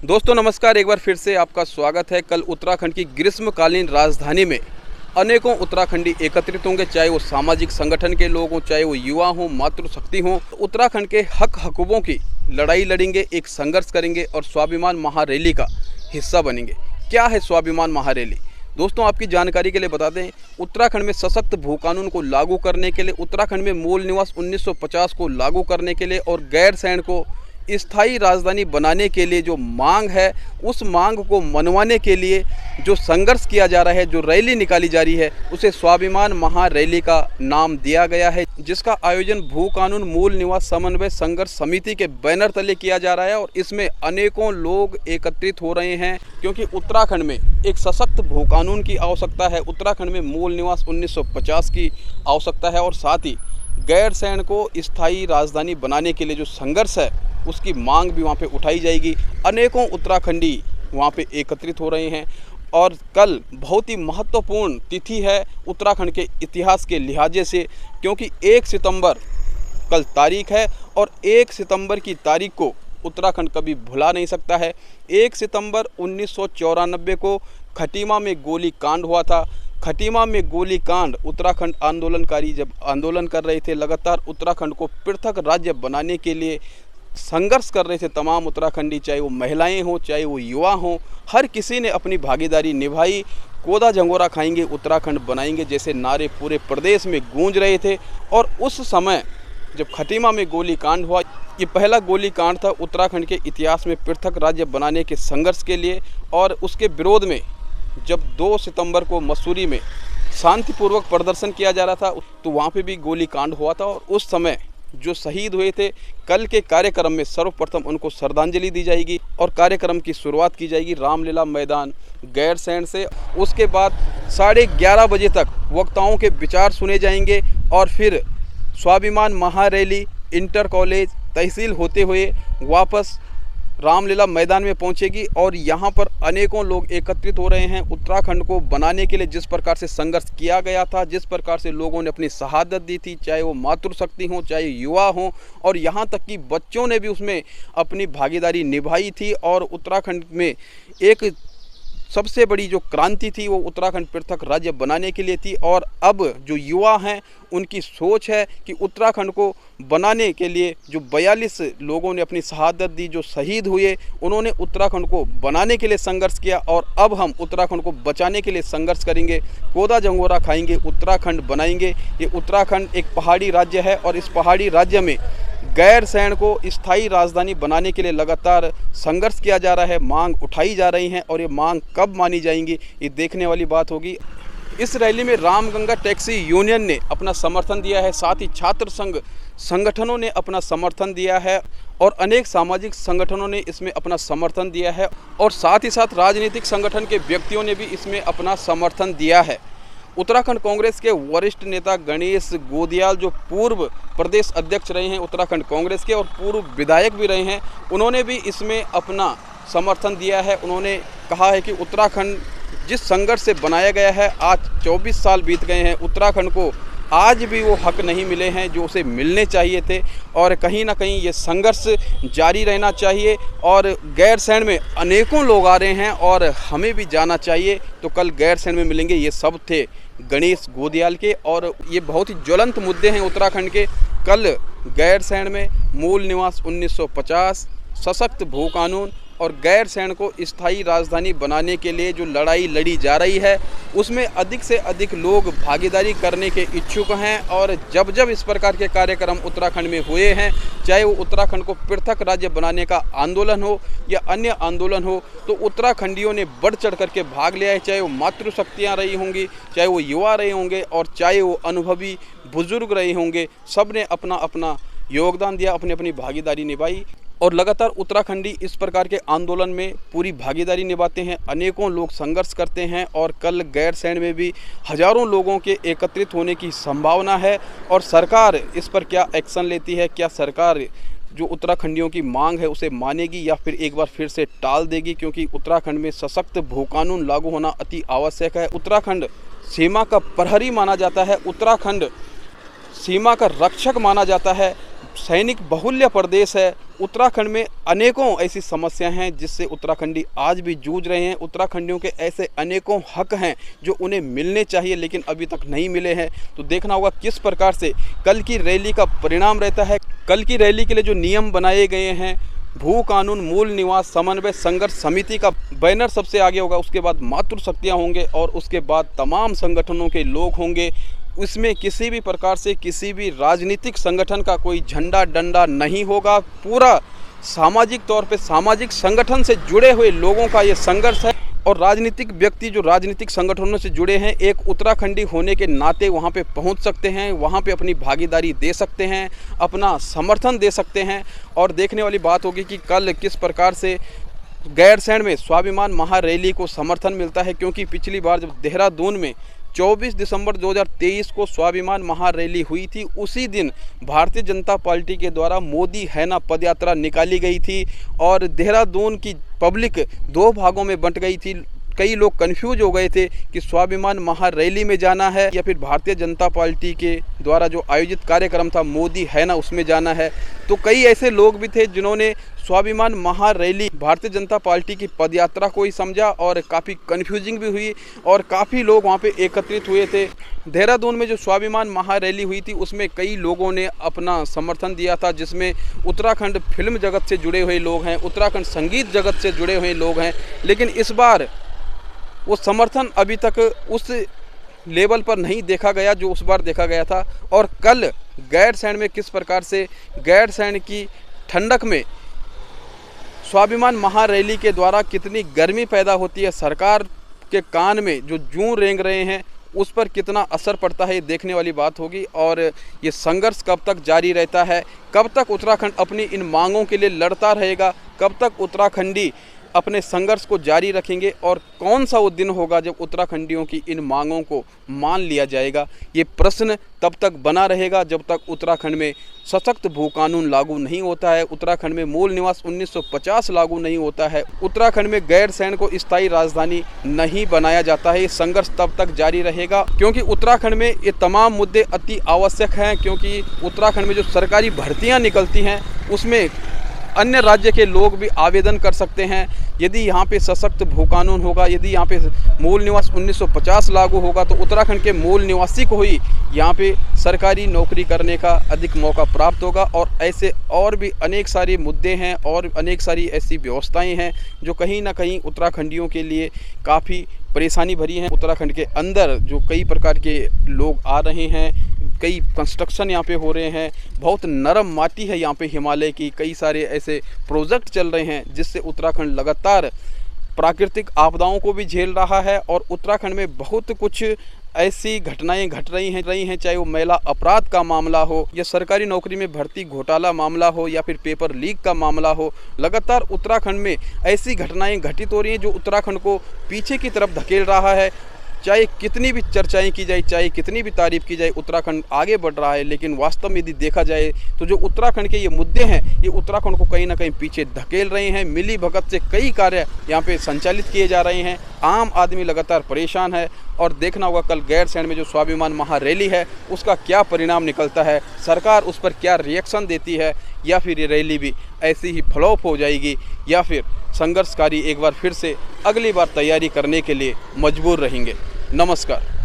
दोस्तों नमस्कार, एक बार फिर से आपका स्वागत है। कल उत्तराखंड की ग्रीष्मकालीन राजधानी में अनेकों उत्तराखंडी एकत्रित होंगे, चाहे वो सामाजिक संगठन के लोग हों, चाहे वो युवा हों, मातृशक्ति हों। उत्तराखंड के हक हकूकों की लड़ाई लड़ेंगे, एक संघर्ष करेंगे और स्वाभिमान महारैली का हिस्सा बनेंगे। क्या है स्वाभिमान महारैली? दोस्तों आपकी जानकारी के लिए बता दें, उत्तराखंड में सशक्त भू कानून को लागू करने के लिए, उत्तराखंड में मूल निवास 1950 को लागू करने के लिए और गैरसैंण को स्थायी राजधानी बनाने के लिए जो मांग है, उस मांग को मनवाने के लिए जो संघर्ष किया जा रहा है, जो रैली निकाली जा रही है, उसे स्वाभिमान महारैली का नाम दिया गया है, जिसका आयोजन भू कानून मूल निवास समन्वय संघर्ष समिति के बैनर तले किया जा रहा है। और इसमें अनेकों लोग एकत्रित हो रहे हैं, क्योंकि उत्तराखंड में एक सशक्त भू कानून की आवश्यकता है, उत्तराखंड में मूल निवास 1950 की आवश्यकता है और साथ ही गैरसैंण को स्थायी राजधानी बनाने के लिए जो संघर्ष है, उसकी मांग भी वहाँ पे उठाई जाएगी। अनेकों उत्तराखंडी वहाँ पे एकत्रित हो रहे हैं और कल बहुत ही महत्वपूर्ण तिथि है उत्तराखंड के इतिहास के लिहाजे से, क्योंकि 1 सितंबर कल तारीख है और 1 सितंबर की तारीख को उत्तराखंड कभी भुला नहीं सकता है। 1 सितंबर 1994 को खटीमा में गोली कांड हुआ था। खटीमा में गोली कांड, उत्तराखंड आंदोलनकारी जब आंदोलन कर रहे थे, लगातार उत्तराखंड को पृथक राज्य बनाने के लिए संघर्ष कर रहे थे तमाम उत्तराखंडी, चाहे वो महिलाएं हों, चाहे वो युवा हों, हर किसी ने अपनी भागीदारी निभाई। कोदा झंगोरा खाएंगे, उत्तराखंड बनाएंगे जैसे नारे पूरे प्रदेश में गूंज रहे थे। और उस समय जब खटीमा में गोली कांड हुआ, ये पहला गोली कांड था उत्तराखंड के इतिहास में पृथक राज्य बनाने के संघर्ष के लिए। और उसके विरोध में जब 2 सितंबर को मसूरी में शांतिपूर्वक प्रदर्शन किया जा रहा था, तो वहाँ पे भी गोली कांड हुआ था। और उस समय जो शहीद हुए थे, कल के कार्यक्रम में सर्वप्रथम उनको श्रद्धांजलि दी जाएगी और कार्यक्रम की शुरुआत की जाएगी रामलीला मैदान गैरसैंण से। उसके बाद 11:30 बजे तक वक्ताओं के विचार सुने जाएंगे और फिर स्वाभिमान महारैली इंटर कॉलेज तहसील होते हुए वापस रामलीला मैदान में पहुंचेगी। और यहाँ पर अनेकों लोग एकत्रित हो रहे हैं उत्तराखंड को बनाने के लिए। जिस प्रकार से संघर्ष किया गया था, जिस प्रकार से लोगों ने अपनी शहादत दी थी, चाहे वो मातृशक्ति हो, चाहे युवा हों, और यहाँ तक कि बच्चों ने भी उसमें अपनी भागीदारी निभाई थी। और उत्तराखंड में एक सबसे बड़ी जो क्रांति थी वो उत्तराखंड पृथक राज्य बनाने के लिए थी। और अब जो युवा हैं, उनकी सोच है कि उत्तराखंड को बनाने के लिए जो 42 लोगों ने अपनी शहादत दी, जो शहीद हुए, उन्होंने उत्तराखंड को बनाने के लिए संघर्ष किया। और अब हम उत्तराखंड को बचाने के लिए संघर्ष करेंगे, कोदा झंगोरा खाएंगे, उत्तराखंड बनाएंगे। ये उत्तराखंड एक पहाड़ी राज्य है और इस पहाड़ी राज्य में गैरसैंण को स्थायी राजधानी बनाने के लिए लगातार संघर्ष किया जा रहा है, मांग उठाई जा रही हैं। और ये मांग कब मानी जाएंगी, ये देखने वाली बात होगी। इस रैली में रामगंगा टैक्सी यूनियन ने अपना समर्थन दिया है, साथ ही छात्र संघ संगठनों ने अपना समर्थन दिया है और अनेक सामाजिक संगठनों ने इसमें अपना समर्थन दिया है और साथ ही साथ राजनीतिक संगठन के व्यक्तियों ने भी इसमें अपना समर्थन दिया है। उत्तराखंड कांग्रेस के वरिष्ठ नेता गणेश गोदियाल, जो पूर्व प्रदेश अध्यक्ष रहे हैं उत्तराखंड कांग्रेस के और पूर्व विधायक भी रहे हैं, उन्होंने भी इसमें अपना समर्थन दिया है। उन्होंने कहा है कि उत्तराखंड जिस संघर्ष से बनाया गया है, आज 24 साल बीत गए हैं, उत्तराखंड को आज भी वो हक नहीं मिले हैं जो उसे मिलने चाहिए थे। और कहीं ना कहीं ये संघर्ष जारी रहना चाहिए। और गैरसैंण में अनेकों लोग आ रहे हैं और हमें भी जाना चाहिए। तो कल गैरसैंण में मिलेंगे। ये सब थे गणेश गोदियाल के और ये बहुत ही ज्वलंत मुद्दे हैं उत्तराखंड के। कल गैरसैंण में मूल निवास 1950, सशक्त भू कानून और गैरसैंण को स्थायी राजधानी बनाने के लिए जो लड़ाई लड़ी जा रही है, उसमें अधिक से अधिक लोग भागीदारी करने के इच्छुक हैं। और जब जब इस प्रकार के कार्यक्रम उत्तराखंड में हुए हैं, चाहे वो उत्तराखंड को पृथक राज्य बनाने का आंदोलन हो या अन्य आंदोलन हो, तो उत्तराखंडियों ने बढ़ चढ़ करके भाग लिया है। चाहे वो मातृशक्तियाँ रही होंगी, चाहे वो युवा रहे होंगे और चाहे वो अनुभवी बुजुर्ग रहे होंगे, सब ने अपना अपना योगदान दिया, अपनी अपनी भागीदारी निभाई। और लगातार उत्तराखंडी इस प्रकार के आंदोलन में पूरी भागीदारी निभाते हैं, अनेकों लोग संघर्ष करते हैं। और कल गैरसैंण में भी हज़ारों लोगों के एकत्रित होने की संभावना है। और सरकार इस पर क्या एक्शन लेती है, क्या सरकार जो उत्तराखंडियों की मांग है उसे मानेगी या फिर एक बार फिर से टाल देगी, क्योंकि उत्तराखंड में सशक्त भू कानून लागू होना अति आवश्यक है। उत्तराखंड सीमा का प्रहरी माना जाता है, उत्तराखंड सीमा का रक्षक माना जाता है। सैनिक बहुल्य प्रदेश है। उत्तराखंड में अनेकों ऐसी समस्याएं हैं जिससे उत्तराखंडी आज भी जूझ रहे हैं। उत्तराखंडियों के ऐसे अनेकों हक हैं जो उन्हें मिलने चाहिए लेकिन अभी तक नहीं मिले हैं। तो देखना होगा किस प्रकार से कल की रैली का परिणाम रहता है। कल की रैली के लिए जो नियम बनाए गए हैं, भू कानून मूल निवास समन्वय संघर्ष समिति का बैनर सबसे आगे होगा, उसके बाद मातृशक्तियाँ होंगे और उसके बाद तमाम संगठनों के लोग होंगे। उसमें किसी भी प्रकार से किसी भी राजनीतिक संगठन का कोई झंडा डंडा नहीं होगा। पूरा सामाजिक तौर पे सामाजिक संगठन से जुड़े हुए लोगों का ये संघर्ष है और राजनीतिक व्यक्ति जो राजनीतिक संगठनों से जुड़े हैं एक उत्तराखंडी होने के नाते वहाँ पे पहुँच सकते हैं, वहाँ पे अपनी भागीदारी दे सकते हैं, अपना समर्थन दे सकते हैं। और देखने वाली बात होगी कि कल किस प्रकार से गैरसैंण में स्वाभिमान महारैली को समर्थन मिलता है, क्योंकि पिछली बार जब देहरादून में 24 दिसंबर 2023 को स्वाभिमान महारैली हुई थी, उसी दिन भारतीय जनता पार्टी के द्वारा मोदी है ना पदयात्रा निकाली गई थी और देहरादून की पब्लिक दो भागों में बंट गई थी। कई लोग कंफ्यूज हो गए थे कि स्वाभिमान महारैली में जाना है या फिर भारतीय जनता पार्टी के द्वारा जो आयोजित कार्यक्रम था मोदी है ना उसमें जाना है। तो कई ऐसे लोग भी थे जिन्होंने स्वाभिमान महारैली भारतीय जनता पार्टी की पदयात्रा को ही समझा और काफ़ी कन्फ्यूजिंग भी हुई और काफ़ी लोग वहाँ पे एकत्रित हुए थे। देहरादून में जो स्वाभिमान महारैली हुई थी उसमें कई लोगों ने अपना समर्थन दिया था, जिसमें उत्तराखंड फिल्म जगत से जुड़े हुए लोग हैं, उत्तराखंड संगीत जगत से जुड़े हुए लोग हैं। लेकिन इस बार वो समर्थन अभी तक उस लेवल पर नहीं देखा गया जो उस बार देखा गया था। और कल गैरसैंण में किस प्रकार से गैरसैंण की ठंडक में स्वाभिमान महारैली के द्वारा कितनी गर्मी पैदा होती है, सरकार के कान में जो जूं रेंग रहे हैं उस पर कितना असर पड़ता है, ये देखने वाली बात होगी। और ये संघर्ष कब तक जारी रहता है, कब तक उत्तराखंड अपनी इन मांगों के लिए लड़ता रहेगा, कब तक उत्तराखंडी अपने संघर्ष को जारी रखेंगे और कौन सा वो दिन होगा जब उत्तराखंडियों की इन मांगों को मान लिया जाएगा, ये प्रश्न तब तक बना रहेगा जब तक उत्तराखंड में सशक्त भू कानून लागू नहीं होता है, उत्तराखंड में मूल निवास 1950 लागू नहीं होता है, उत्तराखंड में गैरसैंण को स्थायी राजधानी नहीं बनाया जाता है। ये संघर्ष तब तक जारी रहेगा क्योंकि उत्तराखंड में ये तमाम मुद्दे अति आवश्यक हैं, क्योंकि उत्तराखंड में जो सरकारी भर्तियाँ निकलती हैं उसमें अन्य राज्य के लोग भी आवेदन कर सकते हैं। यदि यहाँ पे सशक्त भू कानून होगा, यदि यहाँ पे मूल निवास 1950 लागू होगा तो उत्तराखंड के मूल निवासी को ही यहाँ पे सरकारी नौकरी करने का अधिक मौका प्राप्त होगा। और ऐसे और भी अनेक सारे मुद्दे हैं और अनेक सारी ऐसी व्यवस्थाएं हैं जो कहीं ना कहीं उत्तराखंडियों के लिए काफ़ी परेशानी भरी हैं। उत्तराखंड के अंदर जो कई प्रकार के लोग आ रहे हैं, कई कंस्ट्रक्शन यहाँ पे हो रहे हैं, बहुत नरम माटी है यहाँ पे हिमालय की, कई सारे ऐसे प्रोजेक्ट चल रहे हैं जिससे उत्तराखंड लगातार प्राकृतिक आपदाओं को भी झेल रहा है। और उत्तराखंड में बहुत कुछ ऐसी घटनाएं घट रही हैं, चाहे वो महिला अपराध का मामला हो या सरकारी नौकरी में भर्ती घोटाला मामला हो या फिर पेपर लीक का मामला हो। लगातार उत्तराखंड में ऐसी घटनाएं घटित हो रही हैं जो उत्तराखंड को पीछे की तरफ धकेल रहा है। चाहे कितनी भी चर्चाएं की जाए, चाहे कितनी भी तारीफ की जाए, उत्तराखंड आगे बढ़ रहा है, लेकिन वास्तव में यदि देखा जाए तो जो उत्तराखंड के ये मुद्दे हैं ये उत्तराखंड को कहीं ना कहीं पीछे धकेल रहे हैं। मिली भगत से कई कार्य यहाँ पे संचालित किए जा रहे हैं, आम आदमी लगातार परेशान है। और देखना होगा कल गैरसैंण में जो स्वाभिमान महारैली है उसका क्या परिणाम निकलता है, सरकार उस पर क्या रिएक्शन देती है, या फिर ये रैली भी ऐसी ही फ्लॉप हो जाएगी या फिर संघर्षकारी एक बार फिर से अगली बार तैयारी करने के लिए मजबूर रहेंगे। नमस्कार।